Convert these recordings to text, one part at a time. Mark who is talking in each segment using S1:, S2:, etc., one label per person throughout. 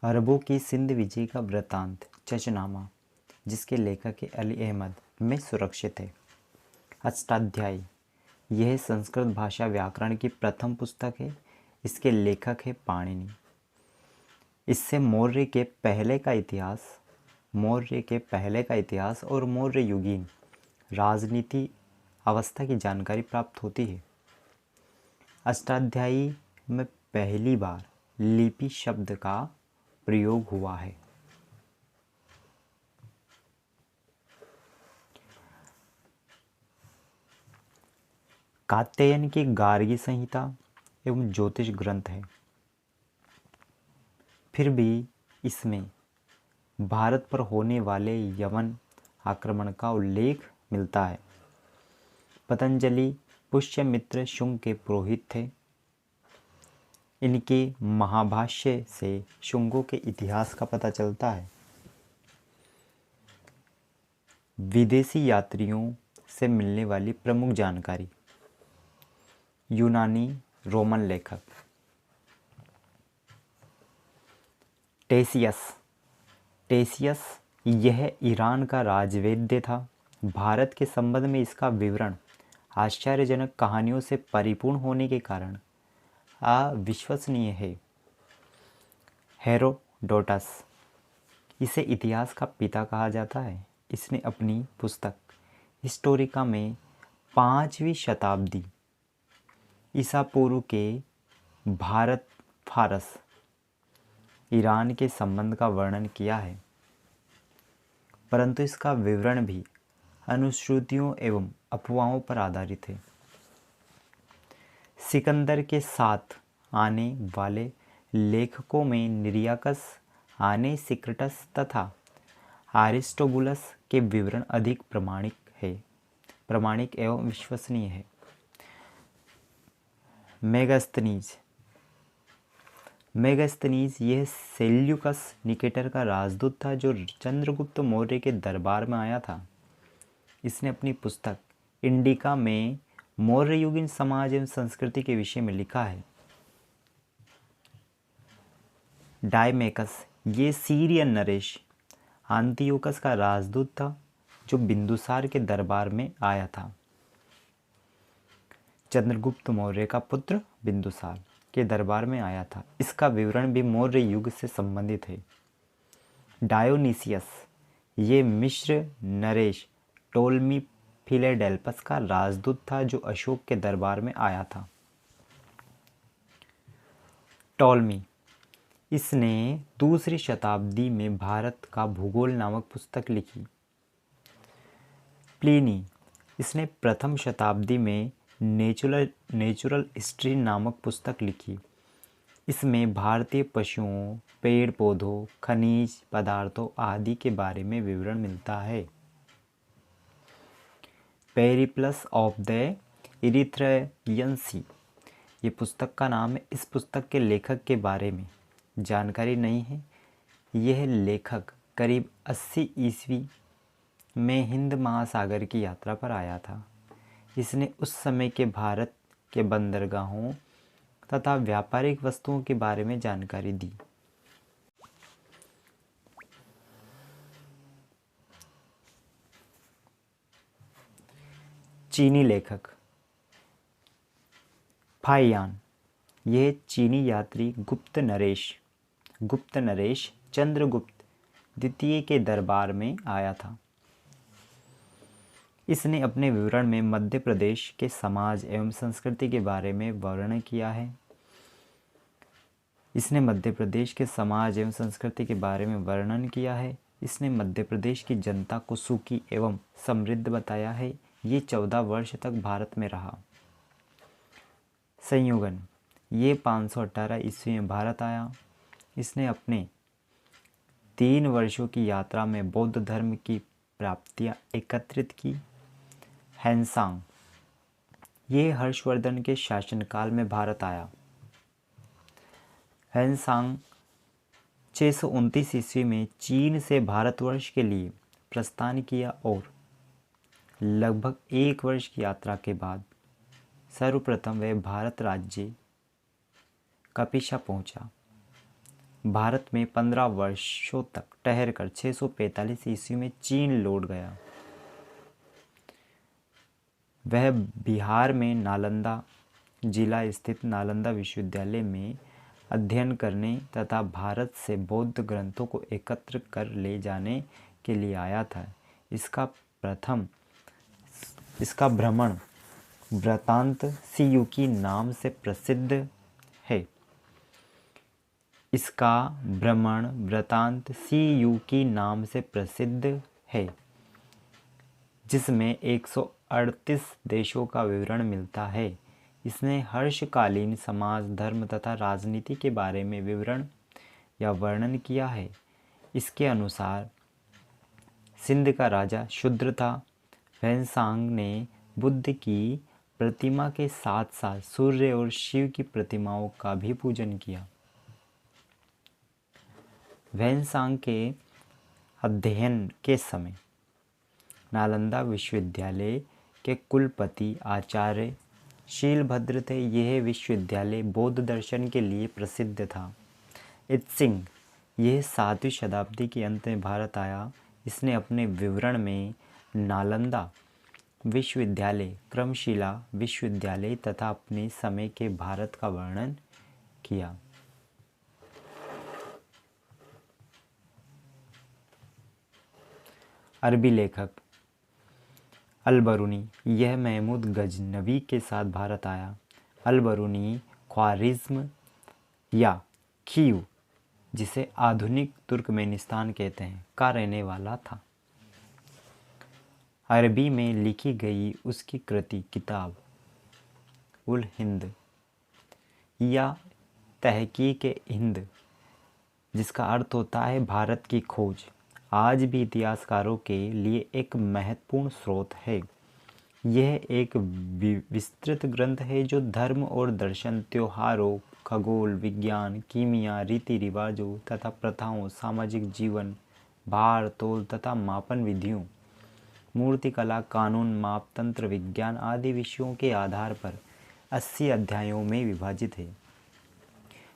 S1: अरबों की सिंध विजय का वृत्तांत चचनामा, जिसके लेखक अली अहमद, में सुरक्षित है। अष्टाध्यायी, यह संस्कृत भाषा व्याकरण की प्रथम पुस्तक है। इसके लेखक है पाणिनि। इससे मौर्य के पहले का इतिहास और मौर्य युगीन राजनीति अवस्था की जानकारी प्राप्त होती है। अष्टाध्यायी में पहली बार लिपि शब्द का प्रयोग हुआ है। कात्यायन की गार्गी संहिता एवं ज्योतिष ग्रंथ है। फिर भी इसमें भारत पर होने वाले यवन आक्रमण का उल्लेख मिलता है। पतंजलि पुष्यमित्र शुंग के पुरोहित थे। इनके महाभाष्य से शुंगों के इतिहास का पता चलता है। विदेशी यात्रियों से मिलने वाली प्रमुख जानकारी। यूनानी रोमन लेखक टेसियस यह ईरान का राजवैद्य था। भारत के संबंध में इसका विवरण आश्चर्यजनक कहानियों से परिपूर्ण होने के कारण अविश्वसनीय है। हेरोडोटस, इसे इतिहास का पिता कहा जाता है। इसने अपनी पुस्तक हिस्टोरिका में 5वीं शताब्दी ईसा पूर्व के भारत फारस ईरान के संबंध का वर्णन किया है, परंतु इसका विवरण भी अनुश्रुतियों एवं अफवाहों पर आधारित है। सिकंदर के साथ आने वाले लेखकों में निरियाकस, आनेसिक्रिटस तथा अरिस्टोबुलस के विवरण अधिक प्रामाणिक एवं विश्वसनीय है। मेगास्थनीज यह सेल्यूकस निकेटर का राजदूत था जो चंद्रगुप्त मौर्य के दरबार में आया था। इसने अपनी पुस्तक इंडिका में मौर्य युगीन समाज एवं संस्कृति के विषय में लिखा है। डायमेकस, ये सीरियन नरेश आंतियोकस का राजदूत था जो बिंदुसार के दरबार में आया था। चंद्रगुप्त मौर्य का पुत्र बिंदुसार के दरबार में आया था। इसका विवरण भी मौर्य युग से संबंधित है। डायोनीसियस, ये मिस्र नरेश टोलमी फिलेडेल्फस का राजदूत था जो अशोक के दरबार में आया था। टोलमी, इसने 2री शताब्दी में भारत का भूगोल नामक पुस्तक लिखी। प्लिनी, इसने प्रथम शताब्दी में नेचुरल हिस्ट्री नामक पुस्तक लिखी। इसमें भारतीय पशुओं, पेड़ पौधों, खनिज पदार्थों आदि के बारे में विवरण मिलता है। पेरिप्लस ऑफ द इरिथ्रियन सी, ये पुस्तक का नाम है। इस पुस्तक के लेखक के बारे में जानकारी नहीं है। यह लेखक करीब 80 ईस्वी में हिंद महासागर की यात्रा पर आया था। इसने उस समय के भारत के बंदरगाहों तथा व्यापारिक वस्तुओं के बारे में जानकारी दी। चीनी लेखक फाहियान, यह चीनी यात्री गुप्त नरेश चंद्रगुप्त द्वितीय के दरबार में आया था। इसने अपने विवरण में मध्य प्रदेश के समाज एवं संस्कृति के बारे में वर्णन किया है। इसने मध्य प्रदेश की जनता को सुखी एवं समृद्ध बताया है। ये 14 वर्ष तक भारत में रहा। संयोगन, ये 518 ईस्वी में भारत आया। इसने अपने 3 वर्षों की यात्रा में बौद्ध धर्म की प्राप्तियां एकत्रित की। हैंसांग, ये हर्षवर्धन के शासनकाल में भारत आया। हैंसांग 629 ईस्वी में चीन से भारतवर्ष के लिए प्रस्थान किया और लगभग 1 वर्ष की यात्रा के बाद सर्वप्रथम वह भारत राज्य कपिशा पहुंचा। भारत में 15 वर्षों तक ठहरकर 645 ईस्वी में चीन लौट गया। वह बिहार में नालंदा जिला स्थित नालंदा विश्वविद्यालय में अध्ययन करने तथा भारत से बौद्ध ग्रंथों को एकत्र कर ले जाने के लिए आया था। इसका भ्रमण वृत्तांत सीयूकी नाम से प्रसिद्ध है। इसका भ्रमण वृत्तांत सीयूकी नाम से प्रसिद्ध है, जिसमें 138 देशों का विवरण मिलता है। इसने हर्षकालीन समाज, धर्म तथा राजनीति के बारे में विवरण या वर्णन किया है। इसके अनुसार सिंध का राजा शूद्र था। वैनसांग ने बुद्ध की प्रतिमा के साथ साथ सूर्य और शिव की प्रतिमाओं का भी पूजन किया। वैनसांग के अध्ययन के समय नालंदा विश्वविद्यालय के कुलपति आचार्य शीलभद्र थे। यह विश्वविद्यालय बौद्ध दर्शन के लिए प्रसिद्ध था। इत्सिंग यह 7वीं शताब्दी के अंत में भारत आया। इसने अपने विवरण में नालंदा विश्वविद्यालय, क्रमशिला विश्वविद्यालय तथा अपने समय के भारत का वर्णन किया। अरबी लेखक अल-बरूनी, यह महमूद गजनवी के साथ भारत आया। अल-बरूनी ख्वारिज़्म या खीव, जिसे आधुनिक तुर्कमेनिस्तान कहते हैं, का रहने वाला था। अरबी में लिखी गई उसकी कृति किताब उल हिंद या तहकीक हिंद, जिसका अर्थ होता है भारत की खोज, आज भी इतिहासकारों के लिए एक महत्वपूर्ण स्रोत है। यह एक विस्तृत ग्रंथ है जो धर्म और दर्शन, त्योहारों, खगोल विज्ञान, कीमिया, रीति रिवाजों तथा प्रथाओं, सामाजिक जीवन, भार तोल तथा मापन विधियों, मूर्तिकला, कानून, माप तंत्र, विज्ञान आदि विषयों के आधार पर 80 अध्यायों में विभाजित है।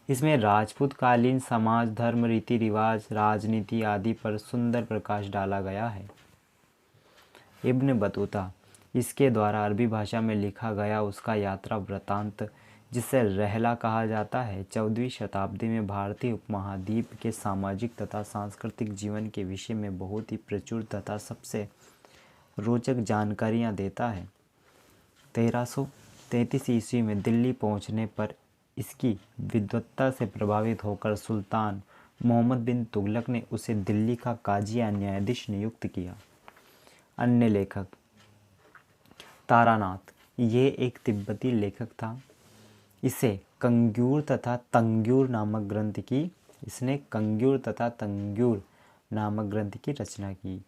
S1: इसमें राजपूत कालीन समाज, धर्म, रीति रिवाज, राजनीति आदि पर सुंदर प्रकाश डाला गया है। इब्न बतूता, इसके द्वारा अरबी भाषा में लिखा गया उसका यात्रा वृत्तांत, जिसे रहला कहा जाता है, 14वीं शताब्दी में भारतीय उपमहाद्वीप के सामाजिक तथा सांस्कृतिक जीवन के विषय में बहुत ही प्रचुर तथा सबसे रोचक जानकारियाँ देता है। 1333 ईस्वी में दिल्ली पहुँचने पर इसकी विद्वत्ता से प्रभावित होकर सुल्तान मोहम्मद बिन तुगलक ने उसे दिल्ली का काजी या न्यायाधीश नियुक्त किया। अन्य लेखक तारानाथ, ये एक तिब्बती लेखक था। इसे कंग्यूर तथा तंग्यूर नामक ग्रंथ की रचना की।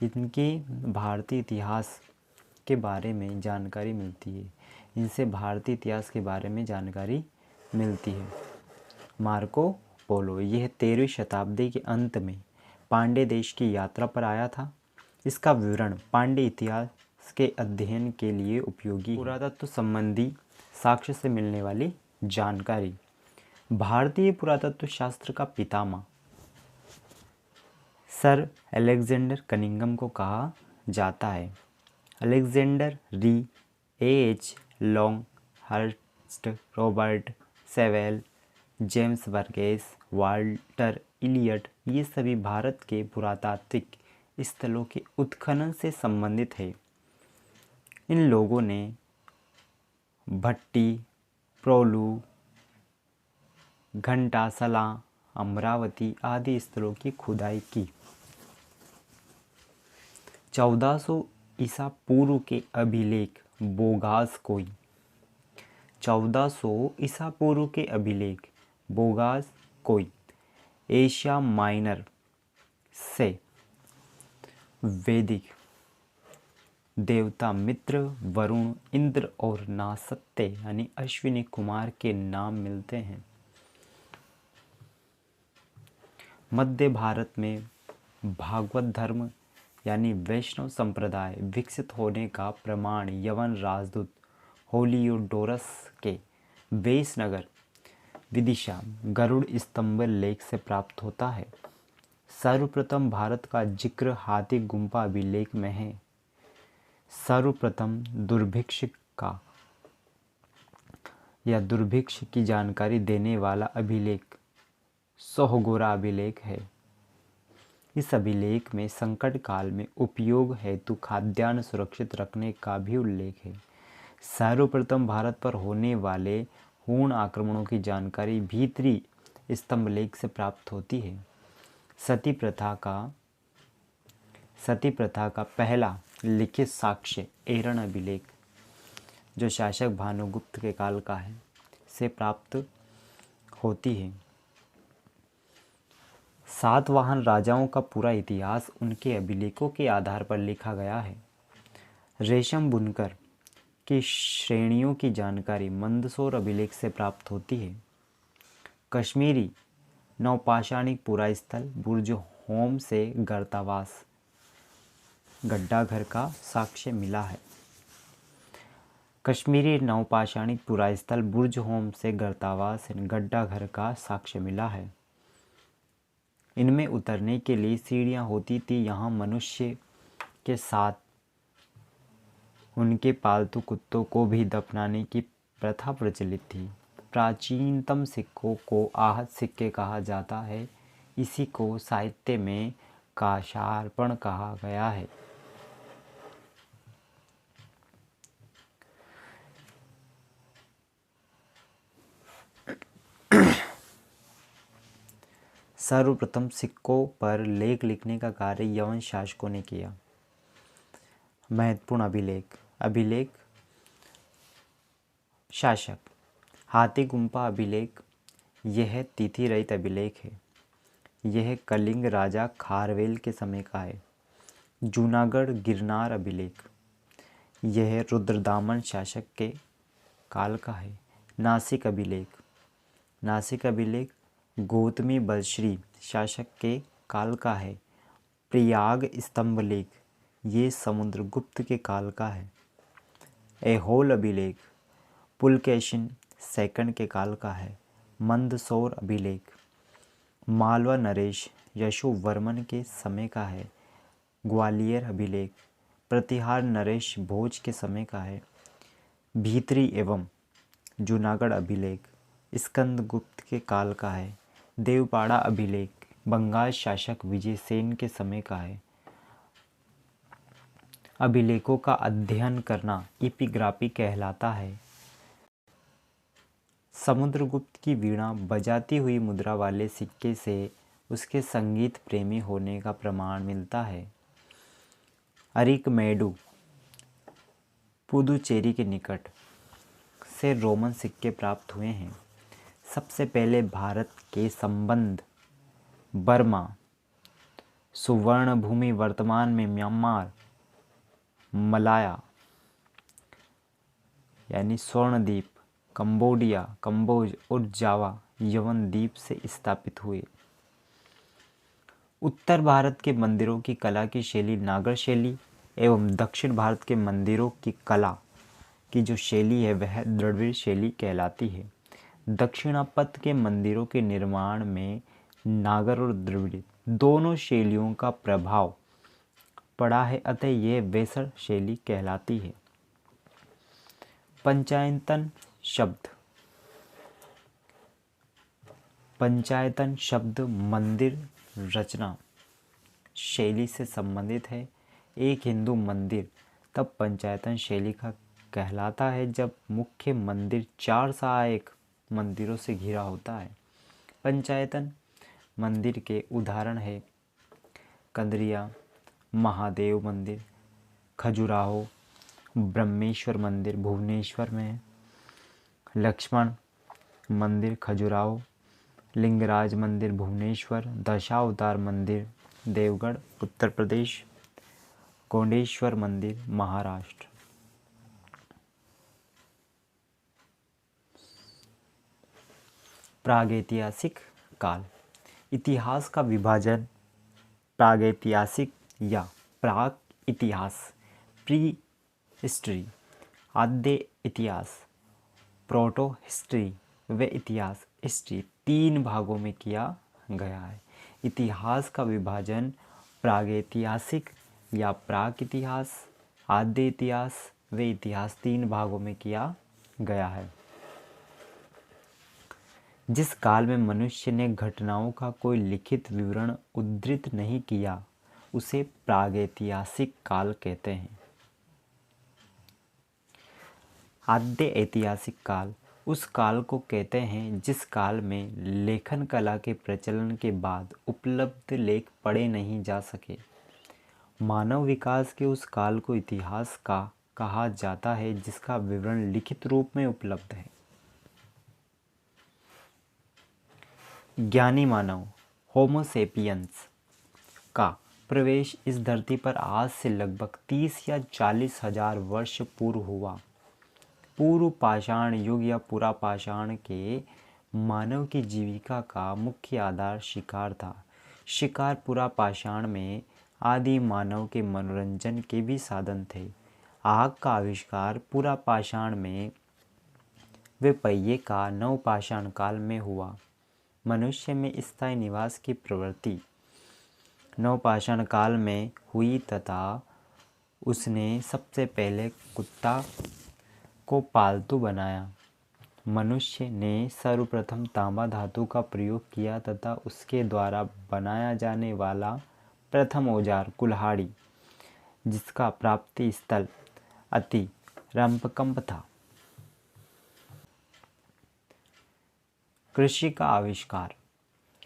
S1: इनकी भारतीय इतिहास के बारे में जानकारी मिलती है। इनसे भारतीय इतिहास के बारे में जानकारी मिलती है। मार्को पोलो, यह 13वीं शताब्दी के अंत में पांड्य देश की यात्रा पर आया था। इसका विवरण पांड्य इतिहास के अध्ययन के लिए उपयोगी। पुरातत्व संबंधी साक्ष्य से मिलने वाली जानकारी। भारतीय पुरातत्व शास्त्र का पितामह सर अलेक्जेंडर कनिंघम को कहा जाता है। Alexander Rea, A.H. Longhurst, Robert Sewell, James वर्गेस, वाल्टर इलियट, ये सभी भारत के पुरातात्विक स्थलों के उत्खनन से संबंधित है। इन लोगों ने भट्टी, प्रोलू, घंटासला, अमरावती आदि स्थलों की खुदाई की। 1400 ईसा पूर्व के अभिलेख बोगास कोई एशिया माइनर से वैदिक देवता मित्र, वरुण, इंद्र और नासत्य यानी अश्विनी कुमार के नाम मिलते हैं। मध्य भारत में भागवत धर्म यानी वैष्णव संप्रदाय विकसित होने का प्रमाण यवन राजदूत होलियोडोरस के वेश नगर विदिशा गरुड़ स्तंभ लेख से प्राप्त होता है। सर्वप्रथम भारत का जिक्र हाथी गुम्फा अभिलेख में है। सर्वप्रथम दुर्भिक्ष का या दुर्भिक्ष की जानकारी देने वाला अभिलेख सोहगोरा अभिलेख है। इस अभिलेख में संकट काल में उपयोग हेतु खाद्यान्न सुरक्षित रखने का भी उल्लेख है। सर्वप्रथम भारत पर होने वाले हूण आक्रमणों की जानकारी भीतरी स्तंभ लेख से प्राप्त होती है। सती प्रथा का पहला लिखित साक्ष्य एरन अभिलेख, जो शासक भानुगुप्त के काल का है, से प्राप्त होती है। सातवाहन राजाओं का पूरा इतिहास उनके अभिलेखों के आधार पर लिखा गया है। रेशम बुनकर की श्रेणियों की जानकारी मंदसौर अभिलेख से प्राप्त होती है। कश्मीरी नवपाषाणिक पुरास्थल बुर्ज होम से गर्तावास गड्ढा घर का साक्ष्य मिला है। कश्मीरी नवपाषाणिक पुरास्थल बुर्ज होम से गर्तावास गड्ढा घर का साक्ष्य मिला है। इनमें उतरने के लिए सीढ़ियाँ होती थी। यहाँ मनुष्य के साथ उनके पालतू कुत्तों को भी दफनाने की प्रथा प्रचलित थी। प्राचीनतम सिक्कों को आहत सिक्के कहा जाता है। इसी को साहित्य में काशार्पण कहा गया है। सर्वप्रथम सिक्कों पर लेख लिखने का कार्य यवन शासकों ने किया। महत्वपूर्ण अभिलेख शासक हाथी गुम्फा अभिलेख, यह तिथि रहित अभिलेख है। यह कलिंग राजा खारवेल के समय का है। जूनागढ़ गिरनार अभिलेख, यह रुद्रदामन शासक के काल का है। नासिक अभिलेख गौतमी बलश्री शासक के काल का है। प्रयाग स्तंभ लेख, ये समुद्रगुप्त के काल का है। ऐहोल अभिलेख पुलकेशिन सेकंड के काल का है। मंदसौर अभिलेख मालवा नरेश यशोवर्मन के समय का है। ग्वालियर अभिलेख प्रतिहार नरेश भोज के समय का है। भीतरी एवं जूनागढ़ अभिलेख स्कंदगुप्त के काल का है। देवपाड़ा अभिलेख बंगाल शासक विजयसेन के समय का है। अभिलेखों का अध्ययन करना एपिग्राफी कहलाता है। समुद्रगुप्त की वीणा बजाती हुई मुद्रा वाले सिक्के से उसके संगीत प्रेमी होने का प्रमाण मिलता है। अरिकमेडु पुदुचेरी के निकट से रोमन सिक्के प्राप्त हुए हैं। सबसे पहले भारत के संबंध बर्मा, सुवर्णभूमि वर्तमान में म्यांमार, मलाया यानी स्वर्णद्वीप, कंबोडिया, कंबोज और जावा यवन द्वीप से स्थापित हुए। उत्तर भारत के मंदिरों की कला की शैली नागर शैली एवं दक्षिण भारत के मंदिरों की कला की जो शैली है वह द्रविड़ शैली कहलाती है। दक्षिणापथ के मंदिरों के निर्माण में नागर और द्रविड़ दोनों शैलियों का प्रभाव पड़ा है, अतः यह वेसर शैली कहलाती है। पंचायतन शब्द मंदिर रचना शैली से संबंधित है। एक हिंदू मंदिर तब पंचायतन शैली का कहलाता है जब मुख्य मंदिर 4 सहायक मंदिरों से घिरा होता है। पंचायतन मंदिर के उदाहरण है कंदरिया महादेव मंदिर, खजुराहो ब्रह्मेश्वर मंदिर भुवनेश्वर में है, लक्ष्मण मंदिर खजुराहो, लिंगराज मंदिर भुवनेश्वर, दशावतार मंदिर देवगढ़ उत्तर प्रदेश, कोंडेश्वर मंदिर महाराष्ट्र। प्रागैतिहासिक काल, इतिहास का विभाजन प्रागैतिहासिक या प्राग इतिहास प्री हिस्ट्री, आद्य इतिहास प्रोटो हिस्ट्री व इतिहास हिस्ट्री 3 भागों में किया गया है। इतिहास का विभाजन प्रागैतिहासिक या प्राक इतिहास, आद्य इतिहास व इतिहास 3 भागों में किया गया है। जिस काल में मनुष्य ने घटनाओं का कोई लिखित विवरण उद्धृत नहीं किया उसे प्रागैतिहासिक काल कहते हैं। आद्य ऐतिहासिक काल उस काल को कहते हैं जिस काल में लेखन कला के प्रचलन के बाद उपलब्ध लेख पढ़े नहीं जा सके। मानव विकास के उस काल को इतिहास का कहा जाता है जिसका विवरण लिखित रूप में उपलब्ध है। ज्ञानी मानव होमो सेपियंस का प्रवेश इस धरती पर आज से लगभग 30 या 40 हजार वर्ष पूर्व हुआ। पूर्व पाषाण युग या पुरा पाषाण के मानव की जीविका का मुख्य आधार शिकार था। शिकार पुरा पाषाण में आदि मानव के मनोरंजन के भी साधन थे। आग का आविष्कार पुरा पाषाण में व पहिए का नवपाषाण काल में हुआ। मनुष्य में स्थायी निवास की प्रवृत्ति नवपाषाण काल में हुई तथा उसने सबसे पहले कुत्ता को पालतू बनाया। मनुष्य ने सर्वप्रथम तांबा धातु का प्रयोग किया तथा उसके द्वारा बनाया जाने वाला प्रथम औजार कुल्हाड़ी, जिसका प्राप्ति स्थल अति रंपकंप था। कृषि का आविष्कार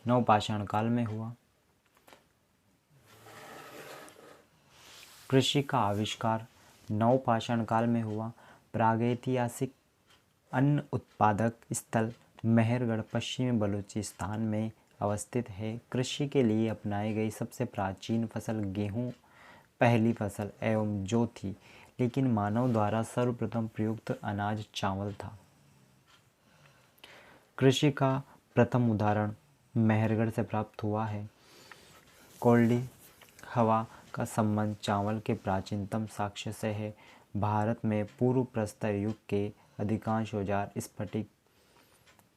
S1: नवपाषाण काल में हुआ। कृषि का आविष्कार नवपाषाण काल में हुआ। प्रागैतिहासिक अन्न उत्पादक स्थल मेहरगढ़ पश्चिमी बलूचिस्तान में अवस्थित है। कृषि के लिए अपनाई गई सबसे प्राचीन फसल गेहूं पहली फसल एवं जौ थी, लेकिन मानव द्वारा सर्वप्रथम प्रयुक्त अनाज चावल था। कृषि का प्रथम उदाहरण मेहरगढ़ से प्राप्त हुआ है। कोल्डी हवा का संबंध चावल के प्राचीनतम साक्ष्य से है। भारत में पूर्व प्रस्तर युग के अधिकांश औजार स्फटिक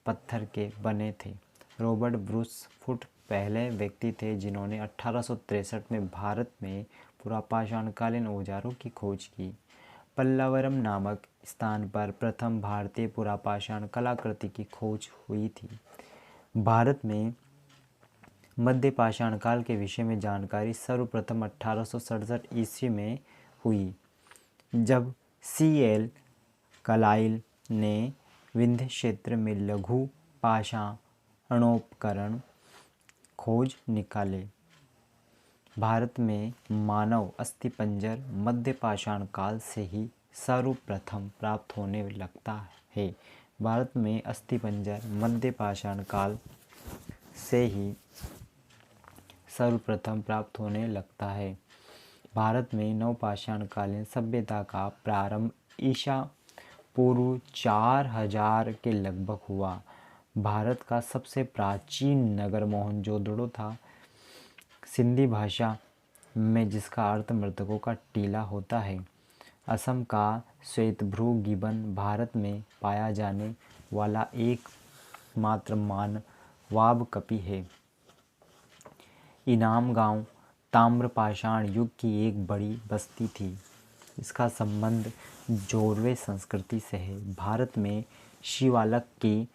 S1: पत्थर के बने थे। रॉबर्ट ब्रूस फुट पहले व्यक्ति थे जिन्होंने 1863 में भारत में पुरापाषाणकालीन औजारों की खोज की। पल्लावरम नामक स्थान पर प्रथम भारतीय पुरापाषाण कलाकृति की खोज हुई थी। भारत में मध्य पाषाण काल के विषय में जानकारी सर्वप्रथम 1867 ईस्वी में हुई, जब C.L. कलाइल ने विंध्य क्षेत्र में लघु पाषाणोपकरण खोज निकाले। भारत में मानव अस्थिपंजर मध्य पाषाण काल से ही सर्वप्रथम प्राप्त होने लगता है। भारत में अस्थिपंजर मध्य पाषाण काल से ही सर्वप्रथम प्राप्त होने लगता है। भारत में नवपाषाणकालीन सभ्यता का प्रारंभ ईसा पूर्व 4000 के लगभग हुआ। भारत का सबसे प्राचीन नगर मोहनजोदड़ो था। सिंधी भाषा में जिसका अर्थ मृतकों का टीला होता है। असम का श्वेतभ्रू गिबन भारत में पाया जाने वाला एकमात्र मानवाब कपि है। इनाम गांव ताम्रपाषाण युग की एक बड़ी बस्ती थी। इसका संबंध जोरवे संस्कृति से है। भारत में शिवालक की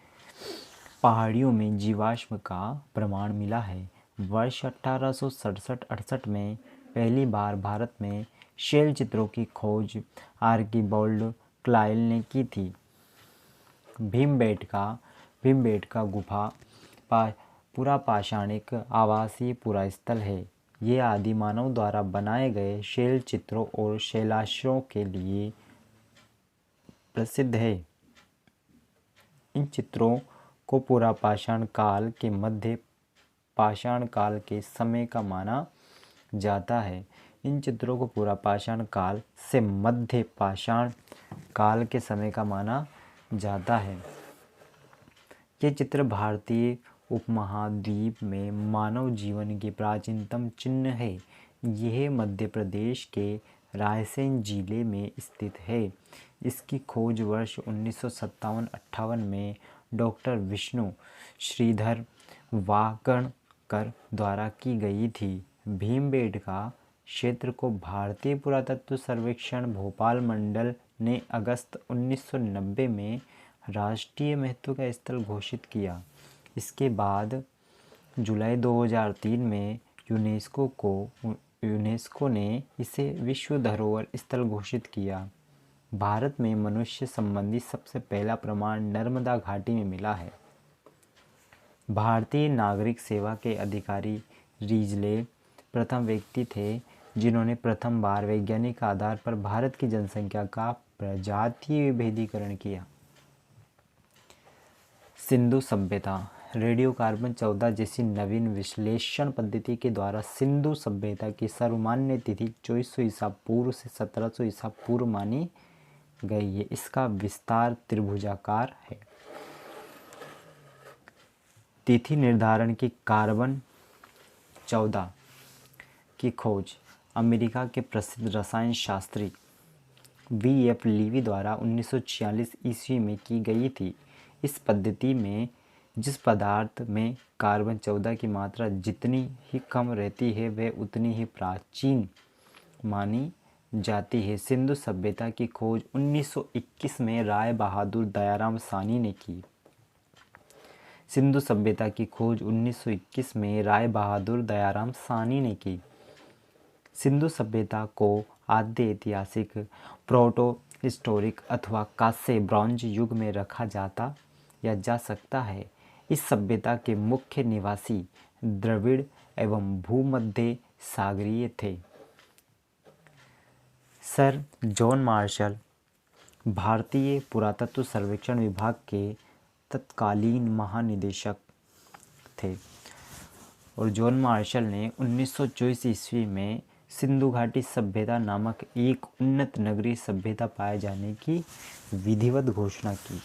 S1: पहाड़ियों में जीवाश्म का प्रमाण मिला है। वर्ष 1867-68 में पहली बार भारत में शैल चित्रों की खोज आर्किबाल्ड क्लाइल ने की थी। भीमबेटका गुफा पुरापाषाणिक आवासीय पुरास्थल है। ये आदि मानव द्वारा बनाए गए शैल चित्रों और शैलाश्रयों के लिए प्रसिद्ध है। इन चित्रों को पुरापाषाण काल के मध्य पाषाण काल के समय का माना जाता है। इन चित्रों को पुरापाषाण काल से मध्य पाषाण काल के समय का माना जाता है। ये चित्र भारतीय उपमहाद्वीप में मानव जीवन के प्राचीनतम चिन्ह है। यह मध्य प्रदेश के रायसेन जिले में स्थित है। इसकी खोज वर्ष 1957-58 में डॉक्टर विष्णु श्रीधर वाकणकर द्वारा की गई थी। भीमबेटका क्षेत्र को भारतीय पुरातत्व सर्वेक्षण भोपाल मंडल ने अगस्त 1990 में राष्ट्रीय महत्व का स्थल घोषित किया। इसके बाद जुलाई 2003 में यूनेस्को ने इसे विश्व धरोहर स्थल घोषित किया। भारत में मनुष्य संबंधी सबसे पहला प्रमाण नर्मदा घाटी में मिला है। भारतीय नागरिक सेवा के अधिकारी रीजले प्रथम व्यक्ति थे जिन्होंने प्रथम बार वैज्ञानिक आधार पर भारत की जनसंख्या का प्रजातीय विभेदीकरण किया। सिंधु सभ्यता रेडियोकार्बन 14 जैसी नवीन विश्लेषण पद्धति के द्वारा सिंधु सभ्यता की सर्वमान्य तिथि 2400 ईसा पूर्व से 1700 ईसा पूर्व मानी गई है। इसका विस्तार त्रिभुजाकार है। तिथि निर्धारण की कार्बन 14 की खोज अमेरिका के प्रसिद्ध रसायन शास्त्री V.F. लीवी द्वारा 1946 ईस्वी में की गई थी। इस पद्धति में जिस पदार्थ में कार्बन 14 की मात्रा जितनी ही कम रहती है वह उतनी ही प्राचीन मानी जाती है। सिंधु सभ्यता की खोज 1921 में राय बहादुर दयाराम सानी ने की। सिंधु सभ्यता की खोज 1921 में राय बहादुर दयाराम सानी ने की। सिंधु सभ्यता को आद्य ऐतिहासिक प्रोटो हिस्टोरिक अथवा कांस्य ब्रॉन्ज युग में रखा जाता या जा सकता है। इस सभ्यता के मुख्य निवासी द्रविड़ एवं भूमध्य सागरीय थे। सर जॉन मार्शल भारतीय पुरातत्व सर्वेक्षण विभाग के तत्कालीन महानिदेशक थे और जॉन मार्शल ने 1924 ईस्वी में सिंधु घाटी सभ्यता नामक एक उन्नत नगरीय सभ्यता पाए जाने की विधिवत घोषणा की।